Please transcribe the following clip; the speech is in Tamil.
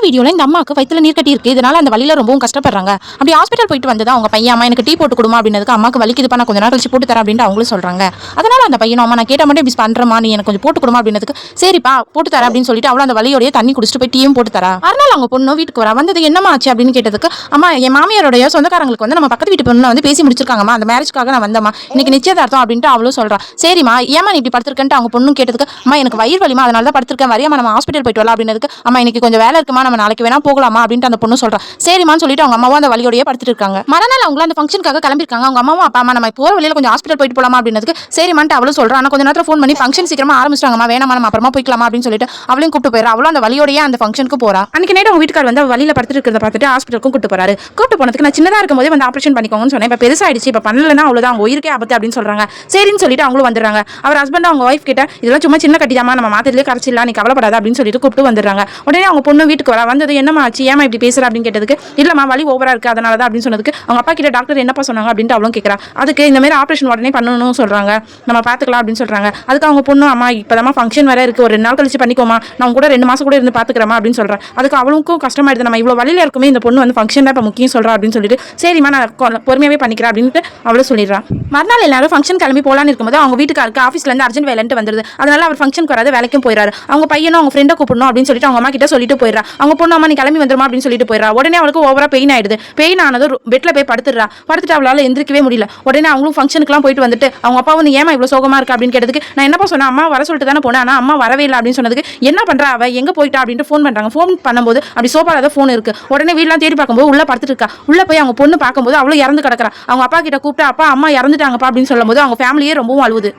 வீடியோல இந்த அம்மாக்கு வயித்துல நீர் கட்டி இருக்கு. இதனால அந்த வலியில ரொம்பவும் கஷ்டப்படுறாங்க. அப்படி ஹாஸ்பிட்டல் போயிட்டு வந்ததா அவங்க பையன் அம்மா எனக்கு டீ போட்டு கொடுமா அப்படின்னதுக்கு அம்மாக்கு வலிக்குதுப்பா நான் கொஞ்ச நேரம் கழிச்சு போட்டு தரேன் அப்படின்னு அவங்களும் சொல்றாங்க. அதனால அந்த பையனும் அம்மா நான் கேட்ட மட்டும் இப்படி பண்றமா நீ எனக்கு கொஞ்சம் போட்டு கொடுமா அப்படின்னதுக்கு சரிப்பா போட்டு தரேன் அப்படின்னு சொல்லிட்டு அவளும் அந்த வலியோடய தண்ணி குடிச்சிட்டு போய் டீயும் போட்டு தரா. மறுநாள் அவங்க பொண்ணு வீட்டுக்கு வர வந்தது என்னமா ஆச்சு அப்படின்னு கேட்டதுக்கு அம்மா என் மாமியாரோடைய சொந்தக்காரங்களுக்கு வந்து நம்ம பக்கத்து வீட்டு பொண்ணு வந்து பேசி முடிச்சிருக்காங்கம்மா அந்த மேரேஜ்க்காக நான் வந்தம்மா இன்னைக்கு நிச்சயதார்த்தம் அப்படின்ட்டு அவளும் சொல்றா. சரிம்மா ஏமா நீ இப்படி படுத்திருக்கேன்ட்டு அவங்க பொண்ணும் கேட்டதுக்கு அம்மா எனக்கு வயிறு வலிமா அதனால தான் படுத்திருக்கேன் வரையம்மா நம்ம ஹாஸ்பிட்டல் போயிட்டு வரலாம் அப்படின்னதுக்கு அம்மா இன்னைக்கு கொஞ்சம் வேலை இருக்குமா நம்ம நாளைக்கு வேணா போகலாமா அப்படின்ட்டு அந்த பொண்ணு சொல்றா. சரிமான்னு சொல்லிட்டு அவங்க அம்மாவும் அந்த வலியோடய படுத்துட்டு இருக்காங்க. மறுநாள் அவங்க அந்த ஃபங்க்ஷனுக்காக கிளம்பிருக்காங்க. அவங்க அம்மாவும் அப்பா அம்மா நம்ம போற வழியில கொஞ்சம் ஹாஸ்பிட்டல் போயிட்டு போலாமா அப்படின்னதுக்கு சரிமான்ட்டு அவளும் சொல்றா. ஆனா கொஞ்ச நேரத்துல ஃபோன் பண்ணி ஃபங்க்ஷன் சீக்கிரமா ஆரம்பிச்சிட்டாங்கம்மா வேணாமா நம்ம அப்புறமா போய்க்கலாமா அப்படின்னு சொல்லிட்டு அவளையும் கூப்பிட்டு போயிடா. அவளும் அந்த வலியோடய அந்த ஃபங்க்ஷனுக்கு போறா. அன்னைக்கு நைட் அவங்க வீட்டுக்கார் வந்து வலியில படுத்துட்டு இருக்கிறத பார்த்துட்டு ஹாஸ்பிட்டலுக்கும் கூப்பிட்டு போறாரு. கூப்பிட்டு போனதுக்கு நான் சின்னதா இருக்கும்போது வந்து ஆபரேஷன் பண்ணிக்கோங்கன்னு சொன்னேன். இப்ப பெருசாயிடுச்சு இப்ப பண்ணலன்னா அவ்வளவுதான் அவங்க உயிருக்கே ஆபத்து அப்படின்னு சொல்றாங்க. சரின்னு சொல்லிட்டு அவங்களும் வந்துடுறாங்க. அவர் ஹஸ்பண்ட் அவங்க ஒய்ஃப் கிட்ட இதெல்லாம் சும்மா சின்ன கட்டிதாமா நம்ம மாத்திரத்திலே கரைச்சிடலாம் நீ கவலைப்படாத அப்படின்னு சொல்லிட்டு கூப்பிட்டு வந்துடுறாங்க. உடனே அவங்க பொண்ணு வீட்டுக்கு வர வந்தது என்னமா ஆச்சு ஏமா இப்படி பேசுற அப்படின்னு கேட்டதுக்கு இல்லம்மா வலி ஓவரா இருக்கு அதனால தான் அப்படின்னு சொன்னதுக்கு அவங்க அப்பா கிட்ட டாக்டர் என்னப்பா சொன்னாங்க அப்படின்ட்டு அவளும் கேட்கறா. அதுக்கு இந்த மாதிரி ஆபரேஷன் உடனே பண்ணணும்னு சொல்றாங்க நம்ம பாத்துக்கலாம் அப்படின்னு சொல்றாங்க. அதுக்கு அவங்க பொண்ணு அம்மா இப்பதான் ஃபங்க்ஷன் வேற இருக்கு ஒரு 2 நாள் கழிச்சு பண்ணிக்கோமா நான் கூட 2 மாசம் கூட இருந்து பாத்துக்கிறமா அப்படின்னு சொல்றேன். அதுக்கு அவளுக்கும் கஷ்டமாயிடுது நம்ம இவ்வளவு வலியில இருக்குமே இந்த பொண்ணு வந்து ஃபங்க்ஷன் இப்ப முக்கியம் சொல்றா அப்படின்னு சொல்லிட்டு சரிம்மா நான் பொறுமையாவே பண்ணிக்கிறேன் அப்படின்ட்டு அவளும் சொல்லிடுறா. மறுநாள் எல்லாரும் ஃபங்க்ஷன் கிளம்பி போலான்னு இருக்கும்போது அவங்க வீட்டுக்காருக்கு ஆஃபீஸ்ல இருந்து அர்ஜென்ட் வேலைன்ட்டு வந்துருது. அதனால அவர் ஃபங்க்ஷனுக்கு வராது வேலைக்கும் போயிறாரு. அவங்க பையனும் அவங்க ஃப்ரெண்டை கூப்பிடணும் அப்படின்னு சொல்லிட்டு அவங்க அம்மா கிட்ட சொல்லிட்டு போயிடுறா. அவங்க பொண்ணு அம்மா நீ கிளம்பி வந்துருமா அப்படின்னு சொல்லிட்டு போயிடுறா. உடனே அவளுக்கு ஓவரா பெயின் ஆயிடுது. பெயின் ஆனதும் பெட்ல போய் படுத்துடுறா. படுத்துட்டு அவளால எந்திரிக்கவே முடியல. உடனே அவங்களும் ஃபங்க்ஷனுக்குலாம் போயிட்டு வந்துட்டு அவங்க அப்பா வந்து ஏமா இவ்வளவு சோகமா இருக்கு அப்படின்னு கேட்டதுக்கு நான் என்னப்பா சொன்னேன் அம்மா வர சொல்லிட்டு தானே போனேன் ஆனா அம்மா வரவே இல்லை அப்படின்னு சொன்னதுக்கு என்ன பண்றா அவ எங்க போயிட்டா அப்படின்ட்டு ஃபோன் பண்றாங்க. ஃபோன் பண்ணும்போது அப்படி சோபால தான் ஃபோன் இருக்கு. உடனே வீடெல்லாம் தேடி பார்க்கும்போது உள்ள படுத்துட்டு இருக்கா. உள்ள போய் அவங்க பொண்ணு பார்க்கும்போது அவளும் இறந்து கிடக்குறா. அவங்க அப்பா கிட்ட கூப்பிட்டு அப்பா அம்மா இறந்துட்டாங்கப்பா அப்படின்னு சொல்லும்போது அவங்க ஃபேமிலியே ரொம்பவும் அழுவுது.